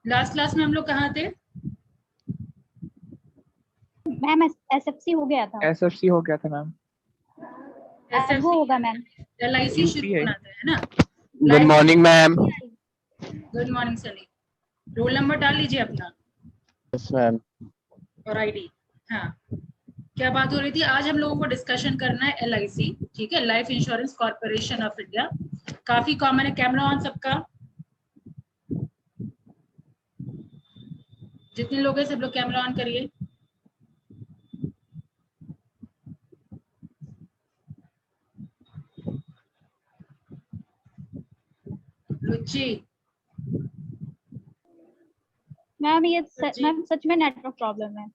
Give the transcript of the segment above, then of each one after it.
Last class में हम लोग कहाँ थे? मैम एसएफसी हो गया था। एसएफसी हो गया था मैम। वो होगा मैम। एलआईसी शुरू होना था, है ना? Good morning ma'am. Good morning Sunny. Roll number डाल लीजिए अपना। Yes ma'am. और आईडी। हाँ, क्या बात हो रही थी? आज हम लोगों को डिस्कशन करना है एलआईसी, ठीक है, life insurance corporation of India. काफी कॉमन है। कैमरा ऑन सबका? जितने लोग हैं सब लोग कैमरा ऑन करिए। रुचि, मैम ये मैम सच में नेटवर्क प्रॉब्लम है।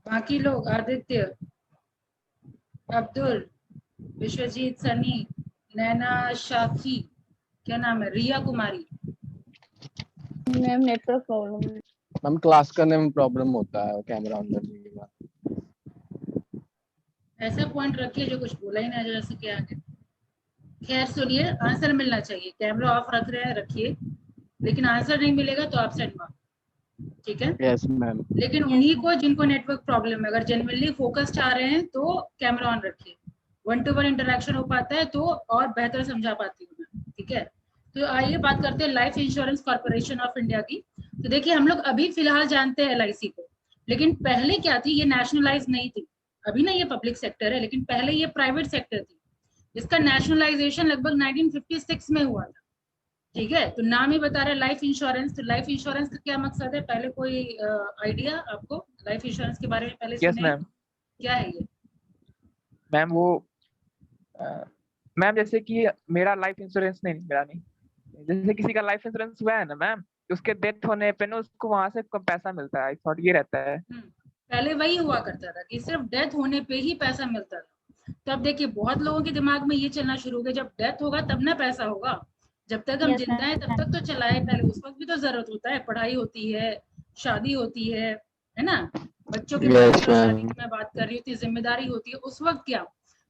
बाकी लोग, आदित्य, अब्दुल, विश्वजीत, सनी, नैना, शाफी, क्या नाम है, Riya Kumari. Ma'am network problem है। मैम क्लास करने में प्रॉब्लम होता है कैमरा ऑन करने के बाद। ऐसा पॉइंट रखिए जो कुछ बोला ही ना जाए सके आगे। खैर सुनिए, आंसर मिलना चाहिए। कैमरा ऑफ रख रहे हैं, रखिए, लेकिन आंसर नहीं मिलेगा तो एब्सेंट मार्क, ठीक है? Yes ma'am. लेकिन उन्हीं को जिनको नेटवर्क प्रॉब्लम है, अगर जेन्युइनली फोकस चाह रहे हैं तो कैमरा ऑन रखिए। 1-to-1 इंटरेक्शन हो पाता है तो और बेहतर समझा पाती हूँ मैं, ठीक है? तो आइए बात करते हैं life insurance corporation of India की। तो देखिए, हम लोग अभी फिलहाल जानते हैं एलआईसी को, लेकिन पहले क्या थी? ये नेशनलाइज नहीं थी। अभी ना ये पब्लिक सेक्टर है, लेकिन पहले ये प्राइवेट सेक्टर थी। इसका नेशनलाइजेशन लगभग 1956 में हुआ था, ठीक है? तो नाम ही बता रहा है लाइफ इंश्योरेंस। तो लाइफ इंश्योरेंस का क्या मकसद है? पहले कोई आइडिया आपको लाइफ इंश्योरेंस के बारे में? पहले यस सुने मैम। क्या है ये? मैम वो मैम जैसे कि मेरा लाइफ इंश्योरेंस नहीं, मेरा नहीं, जैसे किसी का लाइफ इंश्योरेंस हुआ है ना मैम, उसके डेथ होने पे ना उसको वहां से पैसा मिलता है। थॉट ये रहता है। पहले वही हुआ करता था कि सिर्फ डेथ होने पे ही पैसा मिलता था। तब देखिए बहुत लोगों के दिमाग में ये चलना शुरू हो गया, जब डेथ होगा तब ना पैसा होगा। जब तक हम जिंदा हैं तब तक तो चलाए, पहले उस वक्त भी तो जरूरत होता है, पढ़ाई होती है, शादी होती है ना? बच्चों के शादी की मैं बात कर रही हूँ, जिम्मेदारी होती है उस वक्त। क्या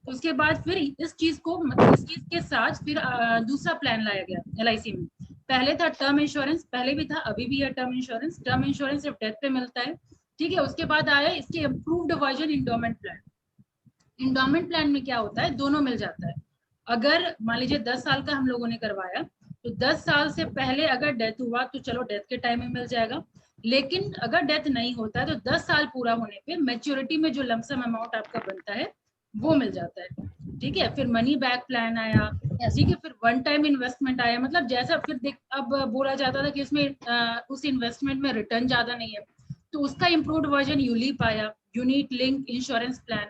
तो उसके बाद फिर इस चीज को, मतलब इस चीज के साथ फिर दूसरा प्लान लाया गया एलआईसी में। पहले था टर्म इंश्योरेंस, पहले भी था, अभी भी है टर्म इंश्योरेंस। टर्म इंश्योरेंस सिर्फ डेथ पे मिलता है, ठीक है? उसके बाद आया इसके improved version endowment plan. Endowment plan में क्या होता है? दोनों मिल जाता है। अगर मान लीजिए 10 साल का हम लोगों ने करवाया, तो 10 साल से पहले अगर डेथ हुआ तो चलो डेथ के टाइम में मिल जाएगा। लेकिन अगर डेथ नहीं होता है तो 10 साल पूरा होने पे मैच्योरिटी में जो लमसम अमाउंट आपका बनता है वो मिल जाता है, ठीक है? फिर मनी बैक प्लान आया, ठीक है? फिर वन टाइम इन्वेस्टमेंट आया, मतलब जैसा फिर देख, अब बोला जाता था कि इसमें उस इन्वेस्टमेंट में रिटर्न ज्यादा नहीं है, तो उसका इम्प्रूव्ड वर्जन यूलिप आया, यूनिट लिंक इंश्योरेंस प्लान,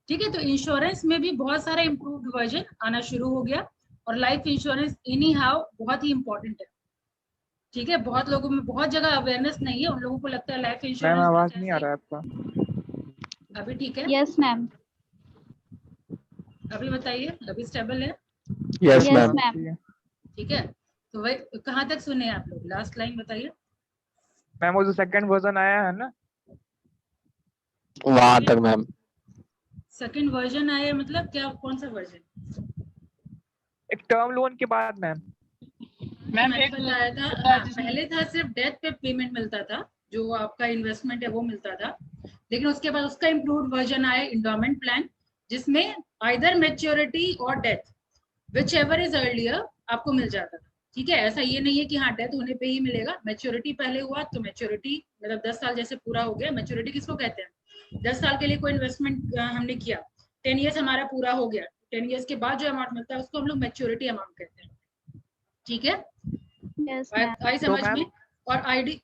ठीक है? तो इंश्योरेंस में भी बहुत सारा इम्प्रूव्ड वर्जन आना शुरू हो गया। और लाइफ इंश्योरेंस एनी हाउ बहुत ही इंपॉर्टेंट है, ठीक है? बहुत लोगों में बहुत जगह अवेयरनेस नहीं है, उन लोगों को लगता है लाइफ मैम इंश्योरेंस। आवाज नहीं आ रहा है आपका। अभी ठीक है? Yes ma'am. अभी बताइए, अभी स्टेबल है? Yes ma'am. ठीक है, तो वही कहाँ तक सुने आप लोग? लास्ट लाइन बताइए। मैम वो जो सेकंड वर्जन आया है ना, वहां तक मैम। सेकंड वर्जन आया मतलब क्या? कौन सा वर्जन? एक टर्म लोन के बाद मैम। मैंने बताया था, हाँ, पहले था सिर्फ डेथ पे पेमेंट मिलता था, जो आपका इन्वेस्टमेंट है वो मिलता था। लेकिन उसके बाद उसका इम्प्रूव्ड वर्जन आया इंडोमेंट प्लान, जिसमें आइदर मैच्योरिटी और death, which ever is earlier, आपको मिल जाता था, ठीक है? ऐसा ये नहीं है कि हाँ डेथ होने पे ही मिलेगा। मैच्योरिटी पहले हुआ तो मैच्योरिटी मतलब 10 साल जैसे पूरा हो गया। मैच्योरिटी किसको कहते हैं? 10 साल के लिए कोई इन्वेस्टमेंट हमने किया, 10 ईयर्स हमारा पूरा हो गया, 10 ईयर्स के बाद जो अमाउंट मिलता है उसको हम लोग मैच्योरिटी अमाउंट कहते हैं, ठीक है? आई समझ में? और आईडी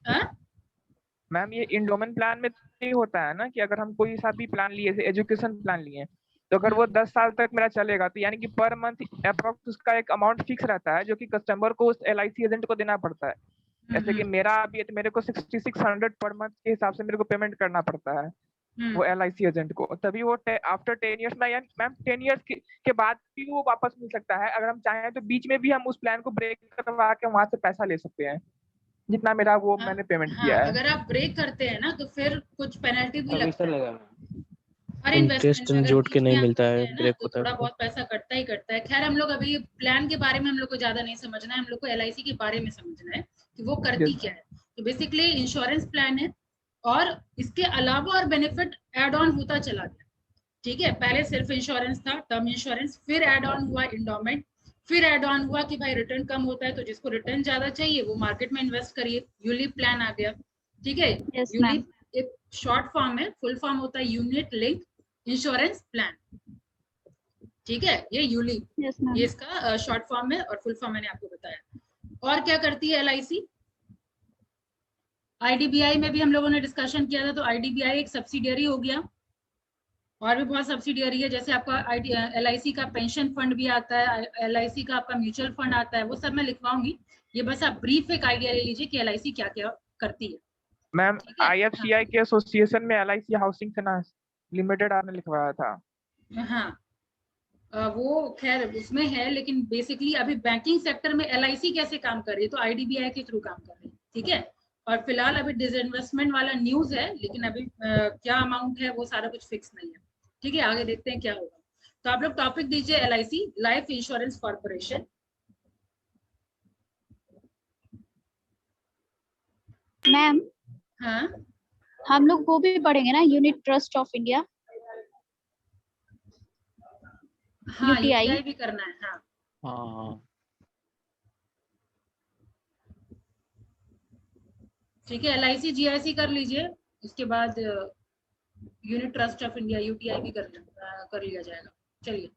मैम ये इंडोमेंट प्लान में ये होता है ना कि अगर हम कोई सा भी प्लान लिए, जैसे एजुकेशन प्लान लिए, तो अगर वो 10 साल तक मेरा चलेगा तो यानी कि पर मंथ अप्रोक्स उसका एक अमाउंट फिक्स रहता है जो कि कस्टमर को उस एलआईसी एजेंट को देना पड़ता है। जैसे कि मेरा अभी है तो मेरे को 6600 पर मंथ के हिसाब से मेरे को पेमेंट करना पड़ता है वो एलआईसी एजेंट को। तभी वो आफ्टर 10 ईयर्स में, यानी मैम 10 ईयर्स के बाद भी वो वापस मिल सकता है। अगर हम चाहें तो बीच में भी हम उस प्लान को ब्रेक करवा के वहां से पैसा ले सकते हैं, जितना मेरा वो मैंने पेमेंट किया है। अगर आप ब्रेक करते हैं ना तो फिर कुछ पेनल्टी भी लगता है। हर इंटरेस्ट इन्वेस्टमेंट जोड़ के नहीं मिलता है, ना ब्रेक तो होता है थोड़ा तो। बहुत पैसा कटता ही कटता है। खैर हम लोग अभी प्लान के बारे में हम लोग को ज्यादा नहीं समझना है, हम लोग को LIC के बारे में समझना है कि वो करती क्या है। तो बेसिकली इंश्योरेंस प्लान है और इसके अलावा और बेनिफिट एड ऑन होता चला गया। ठीक है, पहले सिर्फ इंश्योरेंस था, टर्म इंश्योरेंस, फिर एड ऑन हुआ इंडोमेंट, फिर एड ऑन हुआ कि भाई रिटर्न कम होता है तो जिसको रिटर्न ज्यादा चाहिए वो मार्केट में इन्वेस्ट करिए, यूलिप प्लान आ गया। ठीक है, Yes, यूलिप एक शॉर्ट फॉर्म है, फुल फॉर्म होता है यूनिट लिंक इंश्योरेंस प्लान। ठीक है, ये यूलिप, Yes, ma'am. ये इसका शॉर्ट फॉर्म है और फुल फॉर्म मैंने आपको बताया। और क्या करती है LIC? IDBI में भी हम लोगों ने डिस्कशन किया था, तो IDBI एक सब्सिडियरी हो गया। और भी बहुत सब्सिडियरी है, जैसे आपका LIC का पेंशन फंड भी आता है, LIC का आपका म्यूचुअल फंड आता है, वो सब मैं लिखवाऊंगी। ये बस आप ब्रीफ एक आइडिया ले लीजिए कि LIC क्या क्या करती है। मैम ठीक है? IFCI के एसोसिएशन में LIC हाउसिंग फाइनेंस लिमिटेड आपने लिखवाया था। हाँ, वो खैर उसमें है, लेकिन बेसिकली अभी बैंकिंग सेक्टर में LIC कैसे काम कर रही है, तो IDBI के थ्रू काम कर रही है। ठीक है, और फिलहाल अभी डिसइन्वेस्टमेंट वाला न्यूज है, लेकिन अभी क्या अमाउंट है वो सारा कुछ फिक्स नहीं है। ठीक है, आगे देखते हैं क्या होगा। तो आप लोग टॉपिक दीजिए LIC, life insurance corporation. Ma'am, हाँ, हम लोग वो भी पढ़ेंगे ना, यूनिट ट्रस्ट ऑफ इंडिया, हाँ UTI। UTI भी करना है। हाँ, हाँ, ठीक है, LIC GIC कर लीजिए, उसके बाद unit trust of India UTI भी कर लिया जाएगा। चलिए,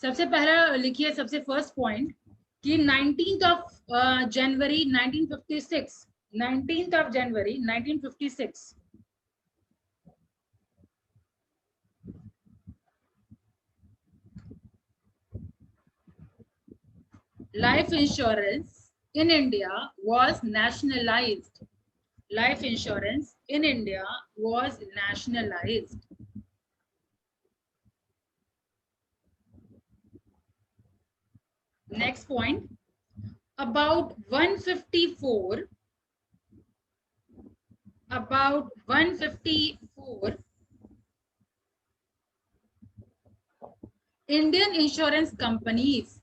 सबसे पहला लिखिए, सबसे फर्स्ट पॉइंट कि 19th of January 1956, 19th of January 1956 life insurance in India was nationalized. Life insurance in India was nationalized. Next point, about 154 Indian insurance companies,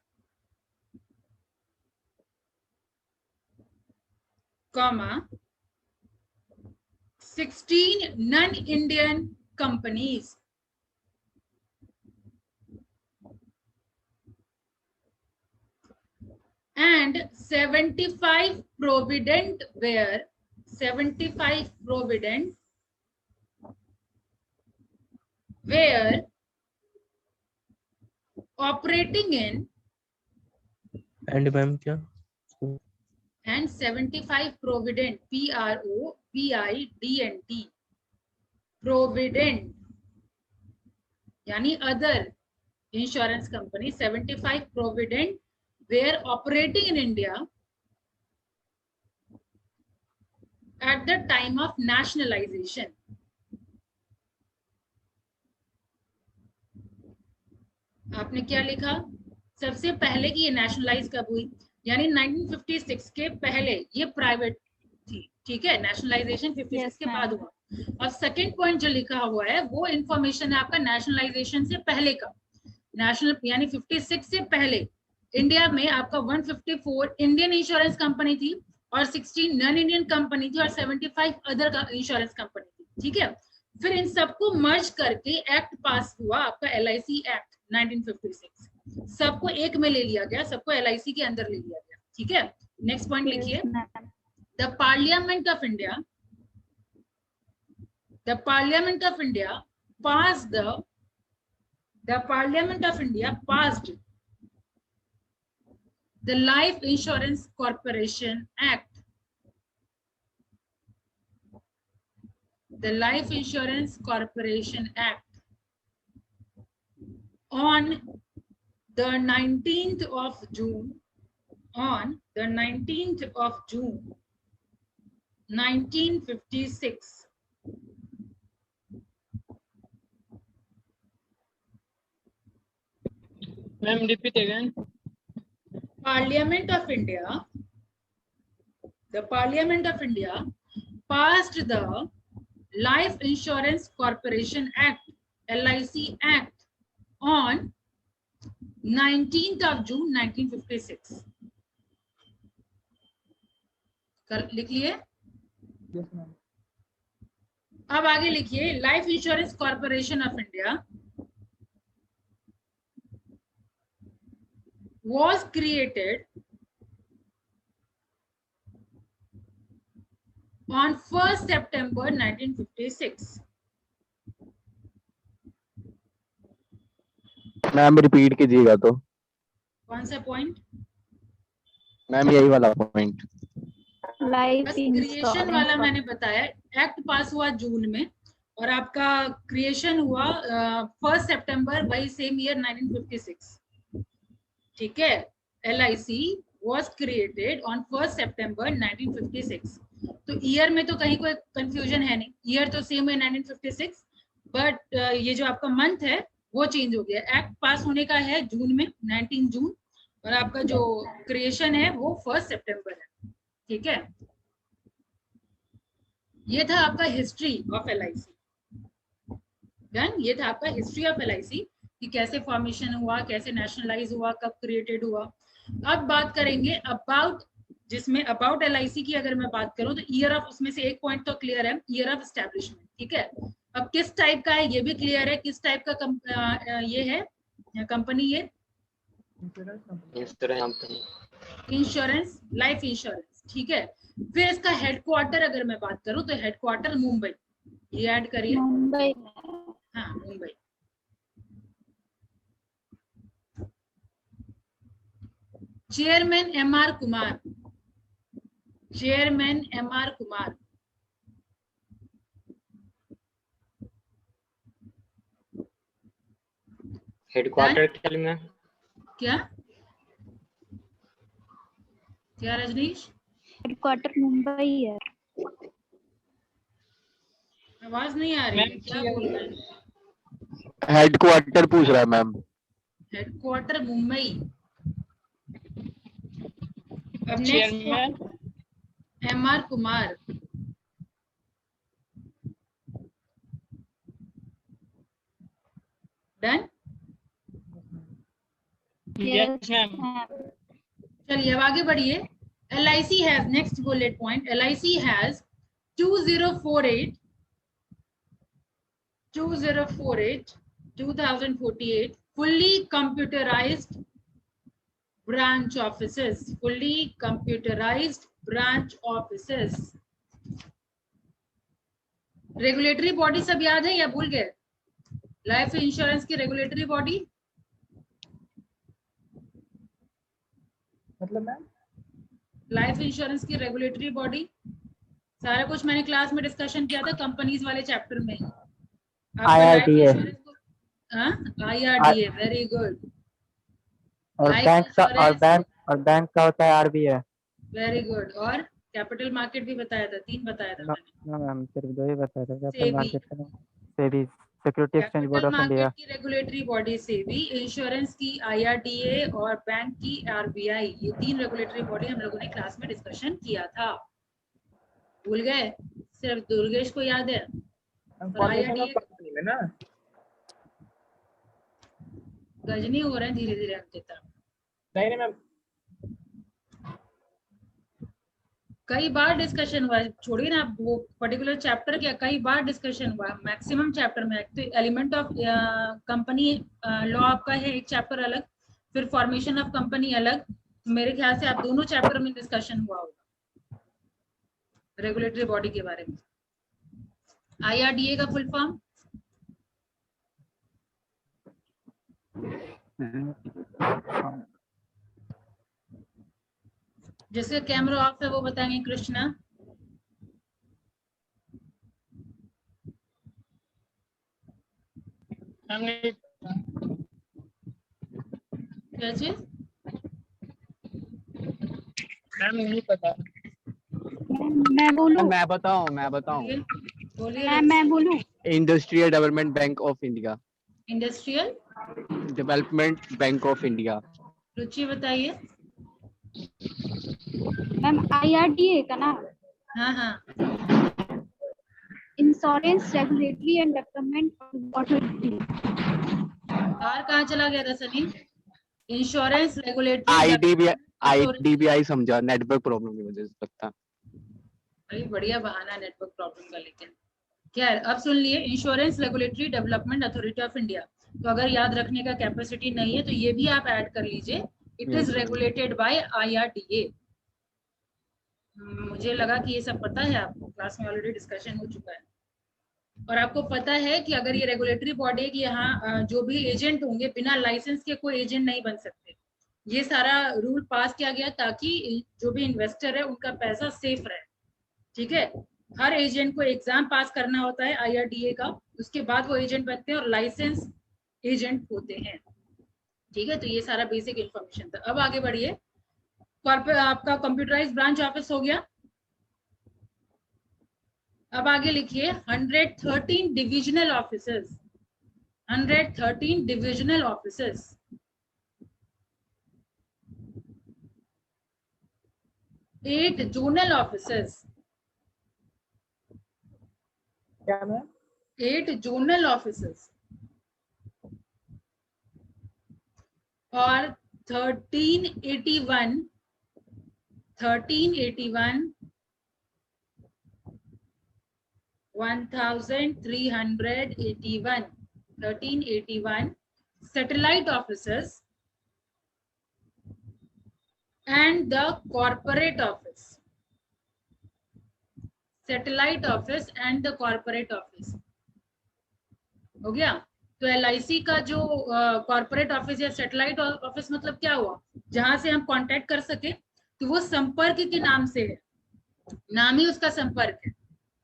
comma, 16 non-Indian companies, and 75 provident were 75 provident were operating in, and ma'am क्या? and 75 provident, PROVIDENT, provident यानी other insurance company, 75 provident were operating in India at the time of nationalization. आपने क्या लिखा? सबसे पहले की ये nationalise कब हुई, यानी 1956 के पहले ये प्राइवेट थी। ठीक है, नेशनलाइजेशन 56 Yes, के ma'am. बाद हुआ। और सेकंड पॉइंट जो लिखा हुआ है वो इंफॉर्मेशन है आपका नेशनलाइजेशन से पहले का। नेशनल यानी 56 से पहले इंडिया में आपका 154 इंडियन इंश्योरेंस कंपनी थी और 16 नॉन इंडियन कंपनी थी और 75 अदर इंश्योरेंस कंपनी थी। ठीक है, फिर इन सबको मर्ज करके एक्ट पास हुआ आपका LIC एक्ट 1956, सबको एक में ले लिया गया, सबको LIC के अंदर ले लिया गया। ठीक है, नेक्स्ट पॉइंट लिखिए, Yes, ma'am. the Parliament of India passed the Life Insurance Corporation Act. The Life Insurance Corporation Act on the 19th of June, 1956. Ma'am, repeat again. Parliament of India, the Parliament of India passed the Life Insurance Corporation Act, LIC Act, on 19th of June 1956. लिख लिए? Yes, ma'am. अब आगे लिखिए, life insurance corporation of India was created on 1st September 1956. Ma'am repeat कीजिएगा तो। कौन सा point? Ma'am यही वाला पॉइंट। लाइफ बस क्रिएशन वाला मैंने बताया। एक्ट पास हुआ जून में और आपका क्रिएशन हुआ 1 सितंबर वही सेम ईयर 1956। ठीक है, LIC was created on 1 September 1956। तो ईयर में तो कहीं कोई कंफ्यूजन है नहीं, ईयर तो सेम है 1956, बट ये जो आपका मंथ है वो चेंज हो गया। एक्ट पास होने का है जून में, 19 जून, और आपका जो क्रिएशन है वो 1 सितंबर है। ठीक है, ये था आपका हिस्ट्री ऑफ LIC। डन, ये था आपका हिस्ट्री ऑफ LIC कि कैसे फॉर्मेशन हुआ, कैसे नेशनलाइज हुआ, कब क्रिएटेड हुआ। अब बात करेंगे अबाउट, जिसमें अबाउट LIC की अगर मैं बात करूं तो ईयर ऑफ, उसमें से एक पॉइंट तो क्लियर है, ईयर ऑफ एस्टेब्लिशमेंट। ठीक है, अब किस टाइप का है ये भी क्लियर है, किस टाइप का ये है कंपनी, ये इंश्योरेंस, लाइफ इंश्योरेंस। ठीक है, फिर इसका हेडक्वार्टर अगर मैं बात करूं तो हेडक्वार्टर मुंबई, ये ऐड करिए। मुंबई। हाँ, Mumbai. Chairman MR Kumar, chairman MR Kumar. Headquarter क्या? क्या क्या रजनीश? हेडक्वार्टर मुंबई है। आवाज नहीं आ रही है, क्या बोल रहे हैं? हेडक्वार्टर पूछ रहा है मैम। हेडक्वार्टर मुंबई। अब next MR Kumar. Done. Yes चलिए अब आगे बढ़िए। LIC has, next bullet point, LIC has 2048 2048 fully computerized branch offices, fully computerized branch offices। Regulatory body सब याद है या भूल गए? लाइफ इंश्योरेंस की रेगुलेटरी बॉडी मतलब मैम लाइफ इंश्योरेंस की रेगुलेटरी बॉडी, सारा कुछ मैंने क्लास में डिस्कशन किया था कंपनीज वाले चैप्टर में। IRDA। IRDA, very good. और बैंक का होता है RBI। Very good. और कैपिटल मार्केट भी बताया था, 3 बताया था मैंने। मैम सिर्फ 2 ही बताया था। कैपिटल सेबी। मार्केट का SEBI, security exchange board of India. की रेगुलेटरी बॉडी सेबी, इंश्योरेंस की IRDA और बैंक की RBI, ये 3 रेगुलेटरी बॉडी हम लोगों ने क्लास में डिस्कशन किया था। भूल गए? सिर्फ दुर्गेश को याद है। और IRDA कंपनी में ना गजनी हो रहे हैं धीरे धीरे आपके तरफ। नहीं मैम, कई बार डिस्कशन हुआ, छोड़िए ना आप वो पर्टिकुलर चैप्टर क्या, कई बार डिस्कशन हुआ मैक्सिमम चैप्टर में। तो एलिमेंट ऑफ कंपनी लॉ आपका है एक चैप्टर अलग, फिर फॉर्मेशन ऑफ कंपनी अलग। मेरे ख्याल से आप दोनों चैप्टर में डिस्कशन हुआ होगा रेगुलेटरी बॉडी के बारे में। IRDA का फुल फॉर्म जिसका कैमरा ऑफ है वो बताएंगे कृष्णा। क्या चीज? नहीं पता। मैं बोलूं? मैं बताऊं। बोलिए। मैं बोलूं? Industrial development bank of India. Industrial development bank of India. Ruchi बताइए। मैम IRDA का ना? हाँ हाँ, insurance regulatory and development authority. बाहर कहाँ चला गया था सनी? इंश्योरेंस रेगुलेटरी आईडीबीआई समझा, नेटवर्क प्रॉब्लम की वजह से लगता है। अरे बढ़िया बहाना नेटवर्क प्रॉब्लम का, लेकिन खैर अब सुन लिए, insurance regulatory development authority of India. तो अगर याद रखने का कैपेसिटी नहीं है तो ये भी आप ऐड कर लीजिए, it is regulated by IRDA। मुझे लगा कि ये सब पता है आपको, क्लास में ऑलरेडी डिस्कशन हो चुका है। और आपको पता है कि अगर ये रेगुलेटरी बॉडी है कि यहाँ जो भी एजेंट होंगे बिना लाइसेंस के कोई एजेंट नहीं बन सकते। ये सारा रूल पास किया गया ताकि जो भी इन्वेस्टर है उनका पैसा सेफ रहे। ठीक है, हर एजेंट को एग्जाम पास करना होता है IRDA का, उसके बाद वो एजेंट बनते हैं और लाइसेंस एजेंट होते हैं। ठीक है, तो ये सारा बेसिक इंफॉर्मेशन था। अब आगे बढ़िए, आपका कंप्यूटराइज ब्रांच ऑफिस हो गया। अब आगे लिखिए 113 divisional officers, 113 divisional officers. 8 zonal officers, 8 zonal officers और 1381 1381 satellite offices and the corporate office, satellite office and the corporate office। हो गया। तो LIC का जो कॉर्पोरेट ऑफिस या सैटेलाइट ऑफिस मतलब क्या हुआ, जहां से हम कांटेक्ट कर सके, तो वो संपर्क के नाम से है, नाम ही उसका संपर्क है।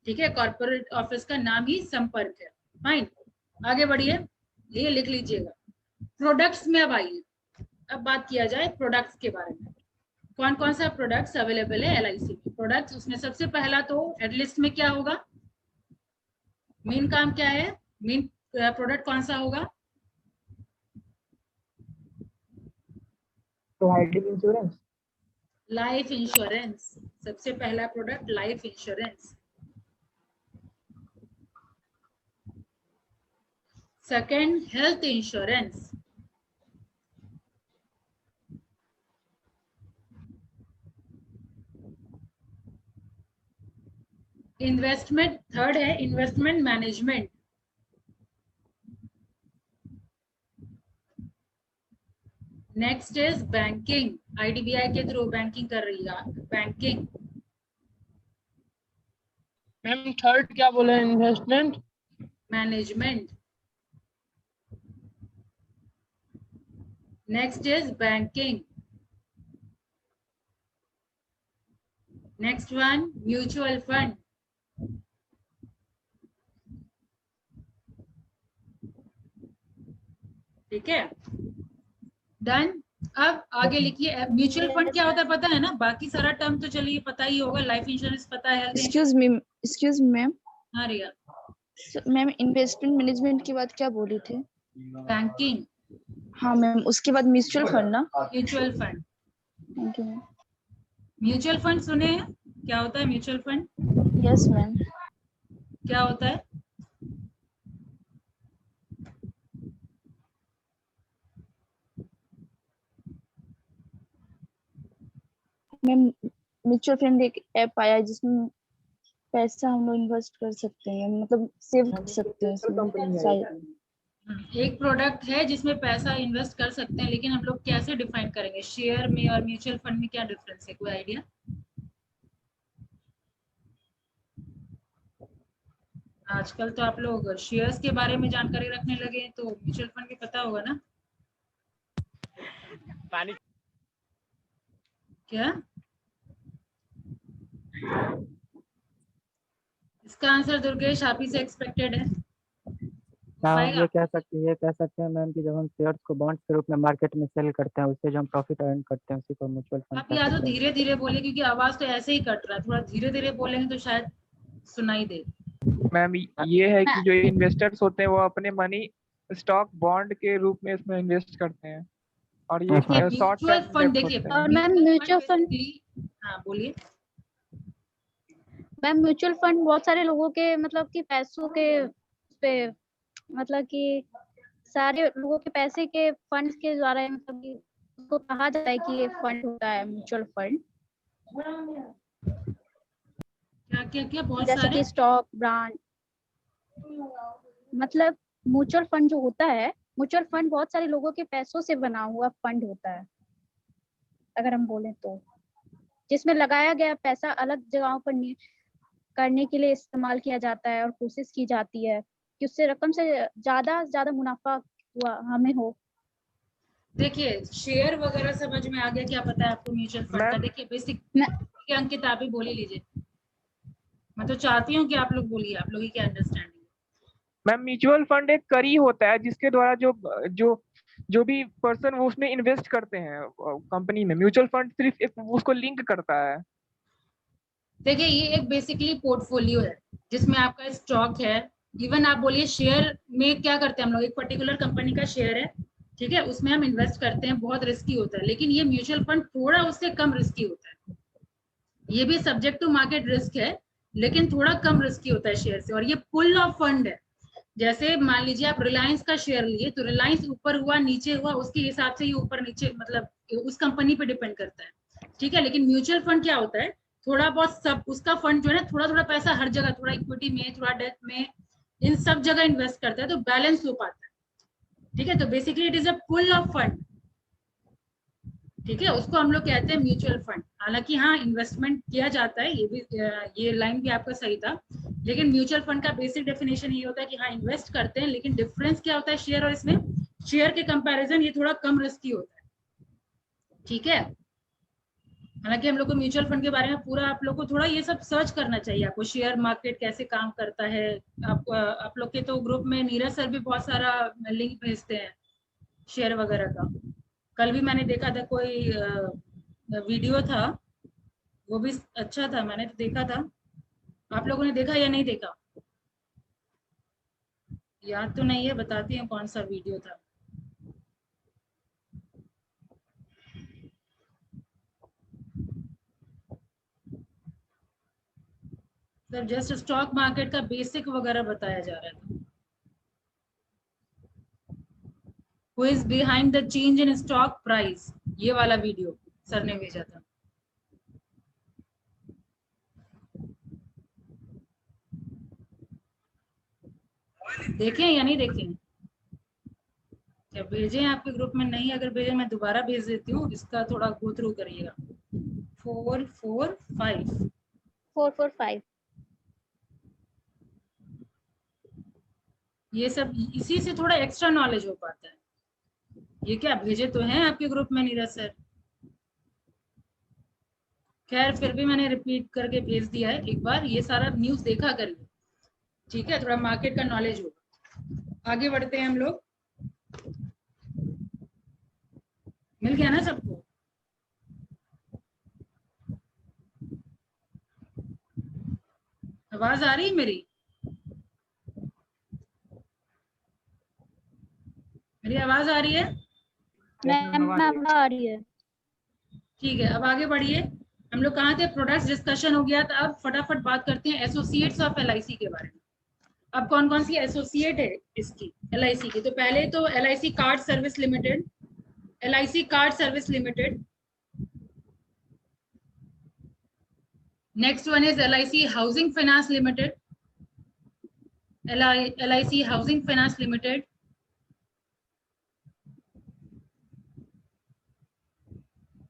ठीक है, कॉर्पोरेट ऑफिस का नाम ही संपर्क है। फाइन, आगे बढ़िए, ये लिख लीजिएगा। प्रोडक्ट्स में अब आइए, अब बात किया जाए प्रोडक्ट्स के बारे में। कौन कौन सा प्रोडक्ट्स अवेलेबल है LIC में? प्रोडक्ट्स, उसमें सबसे पहला तो हेडलिस्ट में क्या होगा, मेन काम क्या है, मेन प्रोडक्ट कौन सा होगा? Providing insurance, life insurance. सबसे पहला product life insurance. Second health insurance. Investment, third है investment management. Next is banking, IDBI के थ्रू बैंकिंग कर रही है, बैंकिंग। मैम थर्ड क्या बोले? Investment management. Next is banking. Next one mutual fund. ठीक है, डन। अब आगे लिखिए, म्यूचुअल फंड क्या होता है पता है ना? बाकी सारा टर्म तो चलिए पता ही होगा, लाइफ इंश्योरेंस पता है, एक्सक्यूज मी मैम। हाँ रिया। मैम इन्वेस्टमेंट मैनेजमेंट के बाद क्या बोली थे? बैंकिंग। हाँ मैम, उसके बाद म्यूचुअल फंड ना? Mutual fund. Thank you ma'am. Mutual fund सुने हैं? क्या होता है म्यूचुअल फंड? Yes ma'am. क्या होता है? मैम म्यूचुअल फंड एक ऐप आया है जिसमें पैसा हम लोग इन्वेस्ट कर सकते हैं, मतलब सेव कर सकते हैं उसमें शायद। एक प्रोडक्ट है जिसमें पैसा इन्वेस्ट कर सकते हैं, लेकिन हम लोग कैसे डिफाइन करेंगे? शेयर में और म्यूचुअल फंड में क्या डिफरेंस है, कोई आइडिया? आजकल तो आप लोग शेयर्स के बारे में जानकारी रखने लगे हैं, तो म्यूचुअल फंड भी पता होगा ना? पानी क्या इसका आंसर दुर्गेश आप ही से एक्सपेक्टेड है। ये कह सकते हैं मैम कि जब हम शेयर्स को बॉन्ड्स के रूप में मार्केट में सेल करते हैं, उससे जो हम प्रॉफिट अर्न करते हैं उसी को म्यूचुअल फंड आप या तो धीरे धीरे बोले, क्योंकि आवाज तो ऐसे ही कट रहा है, थोड़ा धीरे धीरे बोलेंगे तो शायद सुनाई दे। मैम ये है कि जो इन्वेस्टर्स होते हैं वो अपने मनी स्टॉक बॉन्ड के रूप में इसमें इन्वेस्ट करते हैं, और ये शॉर्ट म्यूचुअल फंड टर्म देखिए, और मैम म्यूचुअल फंड, हाँ बोलिए। मैम म्यूचुअल फंड बहुत सारे लोगों के मतलब कि पैसों के पे मतलब कि सारे लोगों के पैसे के फंड के द्वारा मतलब कि उसको कहा जाता है कि ये फंड होता है म्यूचुअल फंड। क्या क्या क्या बहुत जैसे सारे कि स्टॉक ब्रांड मतलब म्यूचुअल फंड जो होता है, म्यूचुअल फंड बहुत सारे लोगों के पैसों से बना हुआ फंड होता है अगर हम बोलें तो, जिसमें लगाया गया पैसा अलग जगहों पर करने के लिए इस्तेमाल किया जाता है और कोशिश की जाती है कि उससे रकम से ज्यादा मुनाफा हुआ हमें हो। देखिए शेयर वगैरह समझ में आ गया, क्या पता है आपको म्यूचुअल फंड का? मैम देखिए बेसिक अंकित आप ही बोल ही लीजिए, मैं तो चाहती हूँ कि आप लोग बोलिए, आप लोग ही क्या अंडरस्टैंडिंग। मैम म्यूचुअल फंड एक करी होता है जिसके द्वारा जो जो जो भी पर्सन वो उसमें इन्वेस्ट करते हैं कंपनी में, म्यूचुअल फंड सिर्फ एक उसको लिंक करता है। देखिए ये एक बेसिकली पोर्टफोलियो है जिसमें आपका स्टॉक है, इवन आप बोलिए शेयर में क्या करते हैं हम लोग, एक पर्टिकुलर कंपनी का शेयर है, ठीक है, उसमें हम इन्वेस्ट करते हैं, बहुत रिस्की होता है, लेकिन ये म्यूचुअल फंड थोड़ा उससे कम रिस्की होता है। ये भी सब्जेक्ट टू मार्केट रिस्क है लेकिन थोड़ा कम रिस्की होता है शेयर से, और ये पुल ऑफ फंड है। जैसे मान लीजिए आप रिलायंस का शेयर लिए तो रिलायंस ऊपर हुआ नीचे हुआ उसके हिसाब से ये ऊपर नीचे मतलब उस कंपनी पे डिपेंड करता है, ठीक है। लेकिन म्यूचुअल फंड क्या होता है, थोड़ा बहुत सब उसका फंड जो है ना, थोड़ा थोड़ा पैसा हर जगह, थोड़ा इक्विटी में, थोड़ा डेट में, इन सब जगह इन्वेस्ट करता है तो बैलेंस हो पाता है, ठीक है। तो basically it is a pool of fund, ठीक है, उसको हम लोग कहते हैं म्यूचुअल फंड। हालांकि हाँ इन्वेस्टमेंट किया जाता है, ये भी ये लाइन भी आपका सही था, लेकिन म्यूचुअल फंड का बेसिक डेफिनेशन ये होता है कि हाँ इन्वेस्ट करते हैं, लेकिन डिफरेंस क्या होता है शेयर और इसमें, शेयर के कंपैरिजन ये थोड़ा कम रिस्की होता है, ठीक है। हालांकि हम लोग को म्यूचुअल फंड के बारे में पूरा आप लोग को थोड़ा ये सब सर्च करना चाहिए, आपको शेयर मार्केट कैसे काम करता है। आप लोग के तो ग्रुप में नीरज सर भी बहुत सारा लिंक भेजते हैं शेयर वगैरह का। कल भी मैंने देखा था कोई वीडियो था, वो भी अच्छा था, मैंने तो देखा था, आप लोगों ने देखा या नहीं देखा याद तो नहीं है, बताती हूँ कौन सा वीडियो था। सर जस्ट स्टॉक मार्केट का बेसिक वगैरह बताया जा रहा था। Who is behind the change in stock price, ये वाला वीडियो सर ने भेजा था। देखें या नहीं देखें, क्या भेजे आपके ग्रुप में? नहीं अगर भेजे मैं दोबारा भेज देती हूँ, इसका थोड़ा गो थ्रू करिएगा। 445 ये सब इसी से थोड़ा एक्स्ट्रा नॉलेज हो पाता है। ये क्या भेजे तो हैं आपके ग्रुप में नीरज सर, खैर फिर भी मैंने रिपीट करके भेज दिया है एक बार, ये सारा न्यूज देखा करिए, ठीक है, थोड़ा मार्केट का नॉलेज होगा। आगे बढ़ते हैं हम लोग, मिल गया ना सबको? आवाज आ रही है मेरी? मेरी आवाज आ रही है? मैम आ रही है। ठीक है, अब आगे बढ़िए। हम लोग कहाँ थे? प्रोडक्ट्स डिस्कशन हो गया था, अब फटाफट बात करते हैं एसोसिएट्स ऑफ एलआईसी के बारे में। अब कौन कौन सी एसोसिएट है इसकी एलआईसी की? तो पहले तो LIC card service limited, LIC card service limited, next one is LIC housing finance limited, LIC housing finance limited,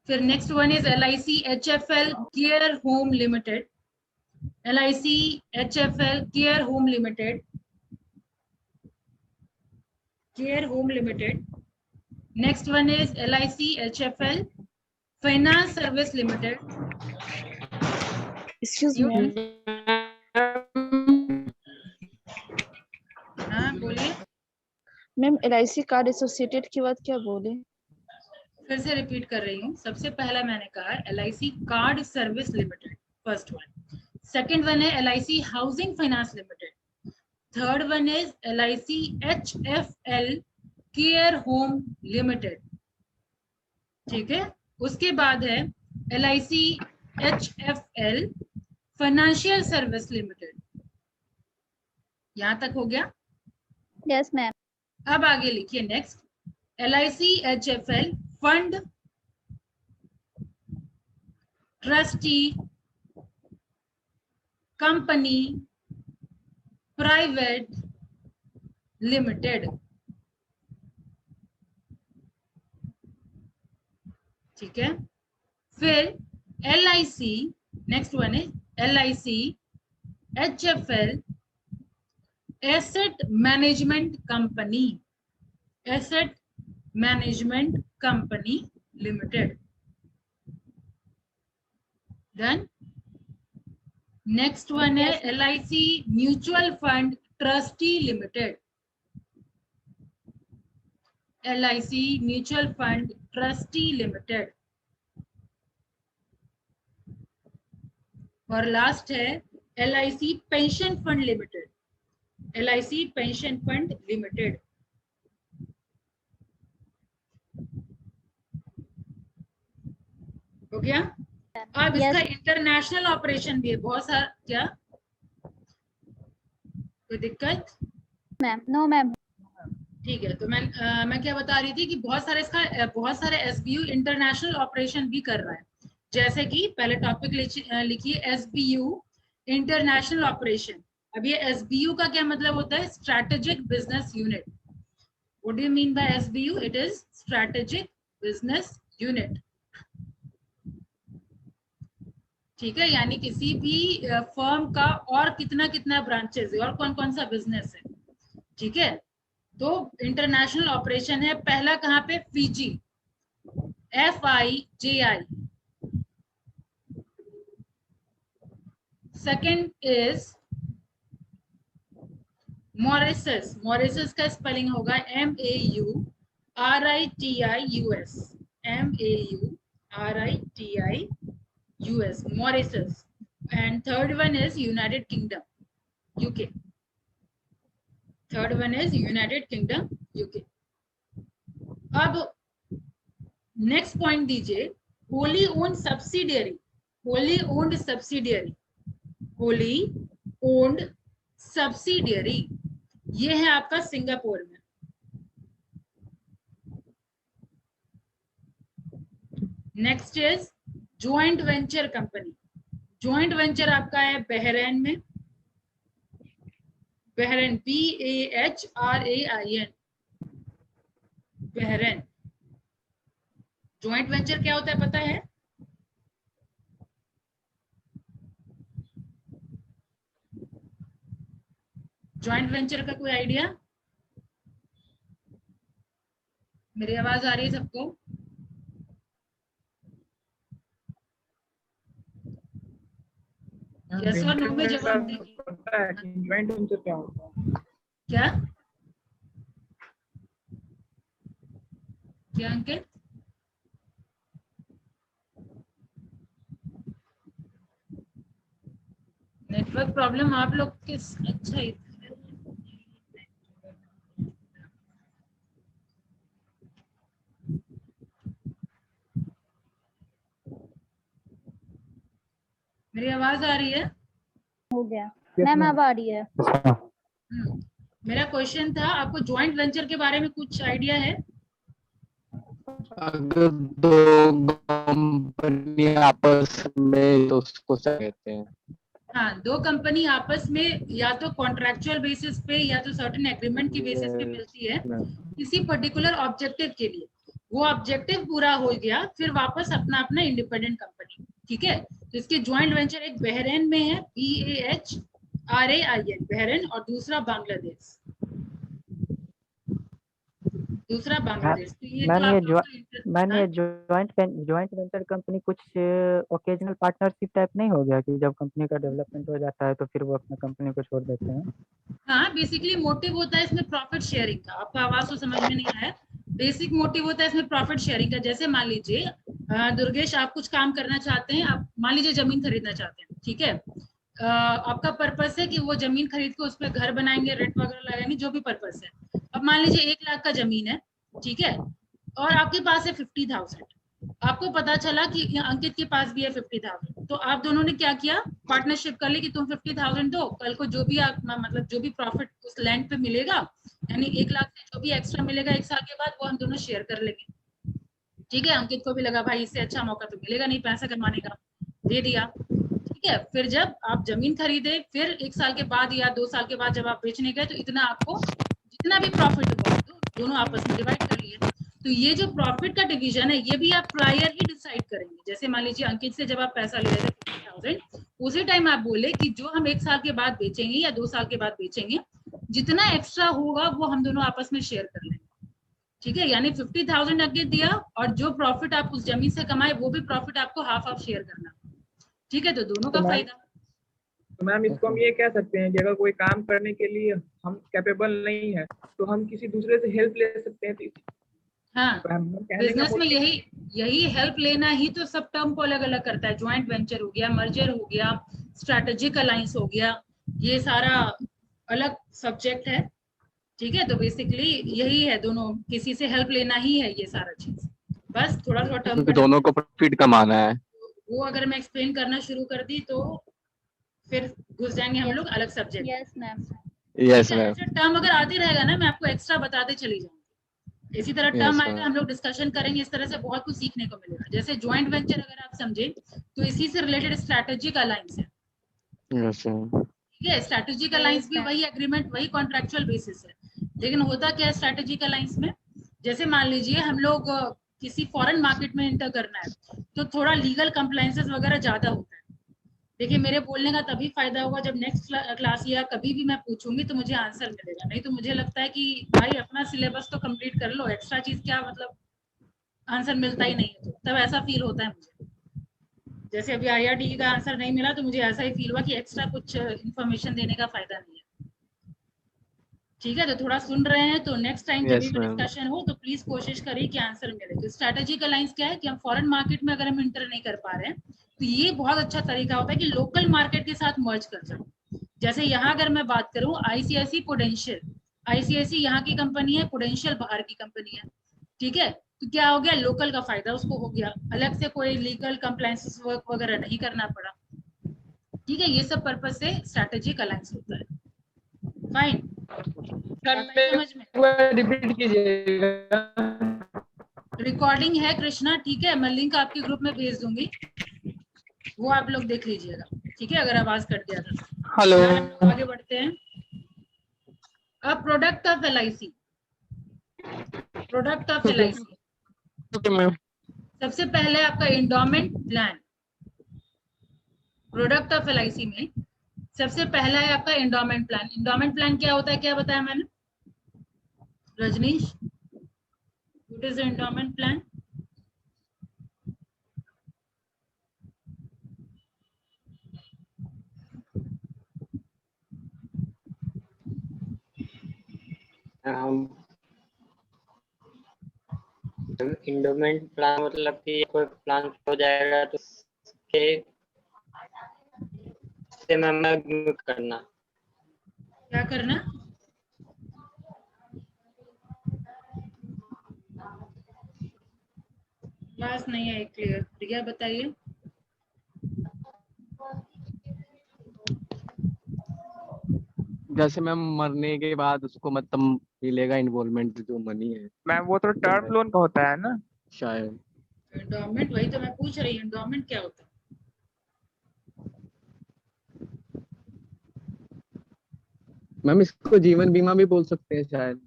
फिर next one is LIC HFL care home limited, LIC HFL care home limited, care home limited, next one is LIC HFL finance service limited. Excuse me, हाँ बोलिए, ma'am LIC card associated के बाद क्या बोले? फिर से repeat कर रही हूँ। सबसे पहला मैंने कहा LIC card service limited, first one. Second one है LIC housing finance limited, third one is LIC HFL care home limited, ठीक है। उसके बाद है LIC HFL financial service limited. यहां तक हो गया? Yes ma'am. अब आगे लिखिए next, LICHFL fund trustee company private limited. ठीक है, फिर LIC, नेक्स्ट वन है LICHFL asset management company, asset management company limited. Then next one है LIC mutual fund trustee limited, LIC mutual fund trustee limited. और last है LIC pension fund limited, LIC pension fund limited. हो गया? अब इसका international operation भी है बहुत सारा। क्या कोई दिक्कत? Ma'am no ma'am. ठीक है, तो मैं क्या बता रही थी कि बहुत सारे SBU इंटरनेशनल ऑपरेशन भी कर रहा है। जैसे कि पहले टॉपिक लिखिए SBU इंटरनेशनल ऑपरेशन। अब ये SBU का क्या मतलब होता है? Strategic business unit. What do you mean by SBU? It is strategic business unit. ठीक है, यानी किसी भी फर्म का और कितना कितना ब्रांचेस है और कौन कौन सा बिजनेस है। ठीक है, तो इंटरनेशनल ऑपरेशन है पहला कहाँ पे? Fiji, FIJI। Second is Mauritius, Mauritius का स्पेलिंग होगा MAURITIUS, MAURITIUS, Mauritius. And third one is United kingdom, UK। Third one is United kingdom, UK। अब नेक्स्ट पॉइंट दीजिए, wholly owned subsidiary, wholly owned subsidiary, wholly owned subsidiary, ये है आपका Singapore में। Next is joint venture company, joint venture आपका है Bahrain में, Bahrain, BAHRAIN, Bahrain. Joint venture क्या होता है पता है? ज्वाइंट वेंचर का कोई आइडिया? मेरी आवाज आ रही है सबको? यस और नो में जवाब दीजिए। ज्वाइंट वेंचर क्या होता है? क्या क्या अंकित? नेटवर्क प्रॉब्लम आप लोग के? अच्छा ही मेरी आवाज आ रही है? हो गया मैम, अब आ रही है। मेरा क्वेश्चन था, आपको ज्वाइंट वेंचर के बारे में कुछ आइडिया है? अगर दो कंपनी आपस में तो उसको क्या कहते हैं? हाँ, दो कंपनी आपस में या तो कॉन्ट्रैक्चुअल बेसिस पे या तो सर्टेन एग्रीमेंट की बेसिस पे मिलती है किसी पर्टिकुलर ऑब्जेक्टिव के लिए। वो ऑब्जेक्टिव पूरा हो गया फिर वापस अपना अपना इंडिपेंडेंट कंपनी। ठीक है, तो इसके ज्वाइंट वेंचर एक बहरीन में है, BAHRAIN, बहरीन, और दूसरा बांग्लादेश, दूसरा बांग्लादेश। तो ये मैम ये ज्वाइंट वेंचर कंपनी कुछ ओकेजनल पार्टनरशिप टाइप नहीं हो गया कि जब कंपनी का डेवलपमेंट हो जाता है तो फिर वो अपने कंपनी को छोड़ देते हैं? हाँ, बेसिकली मोटिव होता है इसमें प्रॉफिट शेयरिंग का। आपका आवाज तो समझ में नहीं आया। बेसिक मोटिव होता है इसमें प्रॉफिट शेयरिंग का। जैसे मान लीजिए दुर्गेश, आप कुछ काम करना चाहते हैं, आप मान लीजिए जमीन खरीदना चाहते हैं। ठीक है, आपका पर्पस है कि वो जमीन खरीद के उस पर घर बनाएंगे, रेंट वगैरह लगाएंगे, जो भी पर्पस है। अब मान लीजिए 1 लाख का जमीन है, ठीक है, और आपके पास है 50,000। आपको पता चला कि अंकित के पास भी है 50,000, तो आप दोनों ने क्या किया, पार्टनरशिप कर ली कि तुम 50,000 दो, कल को जो भी मतलब जो भी प्रॉफिट उस लैंड पे मिलेगा, यानी 1 लाख से जो भी एक्स्ट्रा मिलेगा 1 साल के बाद, वो हम दोनों शेयर कर लेंगे। ठीक है, अंकित को भी लगा भाई इससे अच्छा मौका तो मिलेगा नहीं पैसा कमाने का, दे दिया। ठीक है, फिर जब आप जमीन खरीदे, फिर 1 साल के बाद या 2 साल के बाद जब आप बेचने गए, तो इतना आपको जितना भी प्रॉफिट हुआ तो दोनों आपस में डिवाइड कर लिए। तो ये जो प्रॉफिट का डिवीजन है, ये भी आप प्रायर ही डिसाइड करेंगे। जैसे मान लीजिए अंकित से जब आप पैसा ले रहे थे 50,000, उसी टाइम आप बोले कि जो हम 1 साल के बाद बेचेंगे या 2 साल के बाद बेचेंगे, जितना एक्स्ट्रा होगा वो हम दोनों आपस में शेयर कर लेंगे। ठीक है, यानी 50,000 अंकित दिया, और जो प्रॉफिट आप उस जमीन से कमाए वो भी प्रॉफिट आपको हाफ हाफ शेयर करना। ठीक है, तो दोनों का फायदा। तो मैम इसको हम ये कह सकते हैं कि अगर कोई काम करने के लिए हम कैपेबल नहीं है तो हम किसी दूसरे से हेल्प ले सकते हैं। हाँ, बिजनेस में यही हेल्प लेना ही तो सब टर्म को अलग अलग करता है। ज्वाइंट वेंचर हो गया, मर्जर हो गया, स्ट्रैटेजिक अलायंस हो गया, ये सारा अलग सब्जेक्ट है। ठीक है, तो बेसिकली यही है, दोनों किसी से हेल्प लेना ही है ये सारा चीज, बस थोड़ा थोड़ा टर्म दोनों को प्रॉफिट कमाना है। वो अगर मैं एक्सप्लेन करना शुरू कर दी तो फिर घुस जाएंगे हम लोग अलग subject. Yes ma'am. Yes ma'am. Term अगर आती रहेगा ना, मैं आपको एक्स्ट्रा बताते चली जाऊंगी। इसी तरह टर्म आएगा, हम लोग डिस्कशन करेंगे, इस तरह से बहुत कुछ सीखने को मिलेगा। जैसे ज्वाइंट वेंचर अगर आप समझे तो इसी से रिलेटेड स्ट्रैटेजिक अलायंस है। ठीक है, स्ट्रैटेजिक अलायंस भी वही एग्रीमेंट, वही कॉन्ट्रेक्चुअल बेसिस है। लेकिन होता क्या है स्ट्रैटेजिक अलायंस में, जैसे मान लीजिए हम लोग किसी फॉरेन मार्केट में एंटर करना है, तो थोड़ा लीगल कंप्लायंसेस वगैरह ज्यादा होता है। देखिए, मेरे बोलने का तभी फायदा होगा जब नेक्स्ट क्लास या कभी भी मैं पूछूंगी तो मुझे आंसर मिलेगा। नहीं तो मुझे लगता है कि भाई अपना सिलेबस तो कंप्लीट कर लो, एक्स्ट्रा चीज क्या मतलब, आंसर मिलता ही नहीं है, तो तब ऐसा फील होता है मुझे। जैसे अभी IRT का आंसर नहीं मिला तो मुझे ऐसा ही फील हुआ कि एक्स्ट्रा कुछ इन्फॉर्मेशन देने का फायदा नहीं है। ठीक है, तो थोड़ा सुन रहे हैं तो नेक्स्ट टाइम जब भी डिस्कशन हो तो प्लीज कोशिश करिए कि आंसर मिले। तो स्ट्रैटेजिक अलायंस क्या है कि हम फॉरेन मार्केट में अगर हम इंटर नहीं कर पा रहे हैं, तो ये बहुत अच्छा तरीका होता है कि लोकल मार्केट के साथ मर्ज कर जाओ। जैसे यहाँ अगर मैं बात करूँ ICICI प्रूडेंशियल, ICICI यहाँ की कंपनी है, प्रूडेंशियल बाहर की कंपनी है। ठीक है, तो क्या हो गया, लोकल का फायदा उसको हो गया, अलग से कोई लीगल कंप्लायंसेस वर्क वगैरह नहीं करना पड़ा। ठीक है, ये सब पर्पज से स्ट्रैटेजिक अलायंस होता है। फाइन, समझ में रिपीट कीजिएगा। रिकॉर्डिंग है कृष्णा। ठीक है, मैं लिंक आपके ग्रुप में भेज दूंगी, वो आप लोग देख लीजिएगा। ठीक है, अगर आवाज कट गया था। हेलो, आगे बढ़ते हैं। अब product of LIC, product of LIC सबसे पहले आपका endowment plan. Product of LIC में सबसे पहला है आपका एंडोमेंट प्लान। एंडोमेंट प्लान क्या होता है, क्या बताया मैंने Rajneesh? What is endowment plan? Endowment plan मतलब कि कोई प्लान हो जाएगा तो उसके करना। क्या करना? क्लास नहीं है क्लियर, प्रिया बताइए। जैसे मैम मरने के बाद उसको मतलब मिलेगा इन्वॉल्वमेंट जो मनी है मैम वो तो टर्म लोन का होता है ना शायद। एंडोमेंट, वही तो मैं पूछ रही हूँ, एंडोमेंट क्या होता है? मैम इसको जीवन बीमा भी बोल सकते हैं शायद।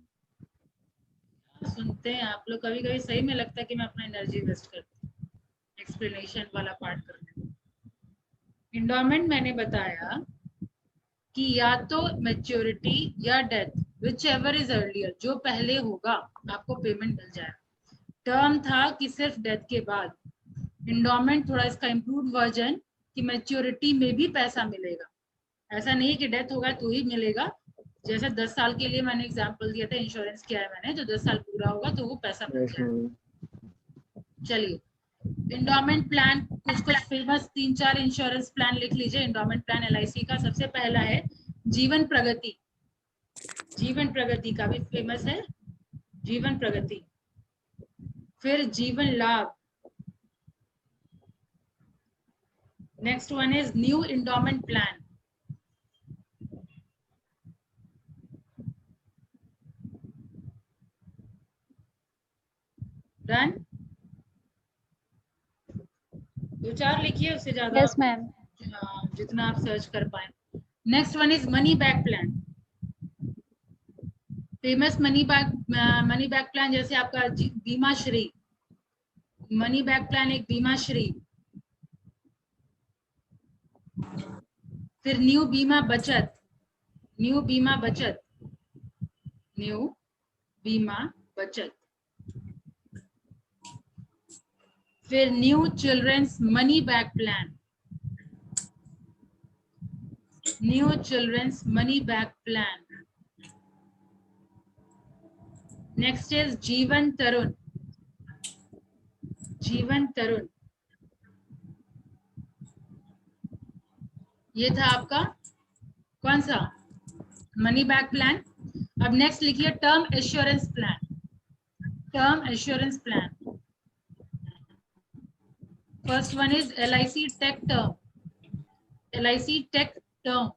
सुनते हैं आप लोग, कभी कभी सही में लगता है कि मैं अपना एनर्जी वेस्ट करती हूँ एक्सप्लेनेशन वाला पार्ट करने में। एंडोमेंट मैंने बताया कि या तो मैच्योरिटी या death, which ever is earlier, जो पहले होगा आपको पेमेंट मिल जाएगा। टर्म था कि सिर्फ डेथ के बाद। एंडोमेंट थोड़ा इसका इम्प्रूव वर्जन कि मैच्योरिटी में भी पैसा मिलेगा। ऐसा नहीं कि डेथ होगा तो ही मिलेगा। जैसे 10 साल के लिए मैंने एग्जांपल दिया था, इंश्योरेंस किया है मैंने, तो 10 साल पूरा होगा तो वो पैसा मिल जाएगा। चलिए, एंडोमेंट प्लान कुछ फेमस 3-4 इंश्योरेंस प्लान लिख लीजिए। एंडोमेंट प्लान LIC का सबसे पहला है जीवन प्रगति। जीवन प्रगति का भी फेमस है, जीवन प्रगति। फिर जीवन लाभ, Next one is new endowment plan. Done? 2-4 लिखिए, उससे ज्यादा यस मैम। जितना आप सर्च कर पाए। Next one is money back plan. Famous money back plan जैसे आपका बीमा श्री, मनी बैक प्लान एक बीमा श्री। फिर न्यू बीमा बचत, न्यू बीमा बचत, न्यू बीमा बचत। फिर new children's money back plan, new children's money back plan. Next is Jeevan Tarun, Jeevan Tarun. ये था आपका कौन सा मनी बैक प्लान। अब नेक्स्ट लिखिए term assurance plan, term assurance plan. First one is LIC tech term, LIC tech term.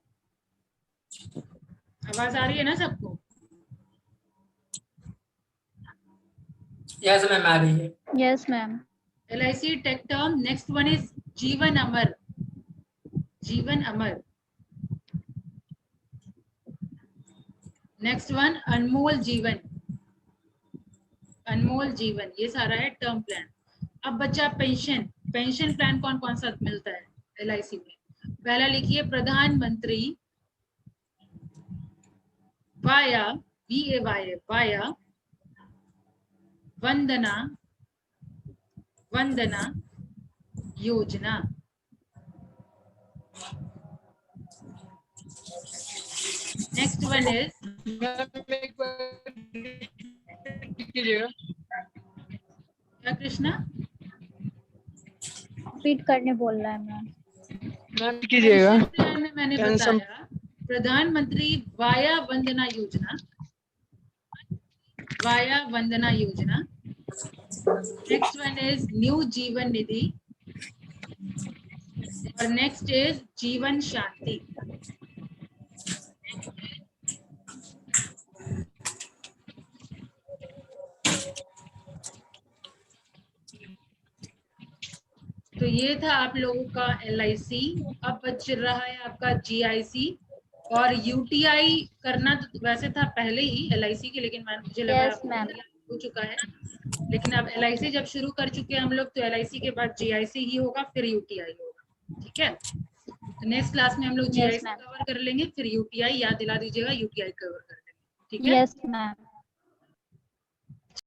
आवाज आ रही है ना सबको? यस मैम, आ रही है। Yes ma'am. LIC tech term. Next one is Jeevan Amar, जीवन अमर। नेक्स्ट वन अनमोल जीवन, अनमोल जीवन। ये सारा है टर्म प्लान। अब बच्चा पेंशन, पेंशन प्लान कौन कौन सा मिलता है LIC में। पहला लिखिए प्रधानमंत्री via VAY via Vandana, Vandana Yojana. Next one is क्या कृष्णा रिपीट करने बोल रहा है मैम। कीजिएगा। पेंशन प्लान में मैंने पेंशन- बताया प्रधानमंत्री via Vandana Yojana, via Vandana Yojana. Next one is new जीवन निधि और नेक्स्ट इज जीवन शांति। तो ये था आप लोगों का LIC। अब बच रहा है आपका GIC और UTI करना तो वैसे था पहले ही LIC के, लेकिन मुझे लगा Yes, आपको ma'am. हो चुका है। लेकिन अब LIC जब शुरू कर चुके हैं हम लोग, तो LIC के बाद GIC ही होगा, फिर UTI होगा। ठीक है, तो नेक्स्ट क्लास में हम लोग Yes, GIC ma'am. कवर कर लेंगे, फिर UTI याद दिला दीजिएगा, UTI कवर कर लेंगे। ठीक है। Yes ma'am.